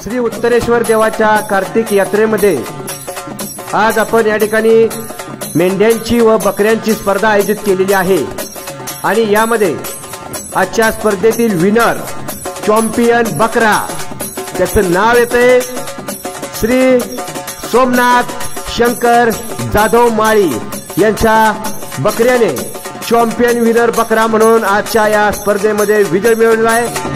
श्री उत्तरेश्वर देवाच्या कार्तिक यात्रेमध्ये आज आपण या ठिकाणी मेंढ्यांची व बकऱ्यांची स्पर्धा आयोजित केलेली आहे आणि यामध्ये आजच्या स्पर्धेतील विनर चॅम्पियन बकरा त्याचं नाव येते श्री सोमनाथ शंकर जाधव माळी यांच्या बकऱ्याने चॅम्पियन विनर बकरा म्हणून आजच्या या स्पर्धेमध्ये विजय मिळवला आहे।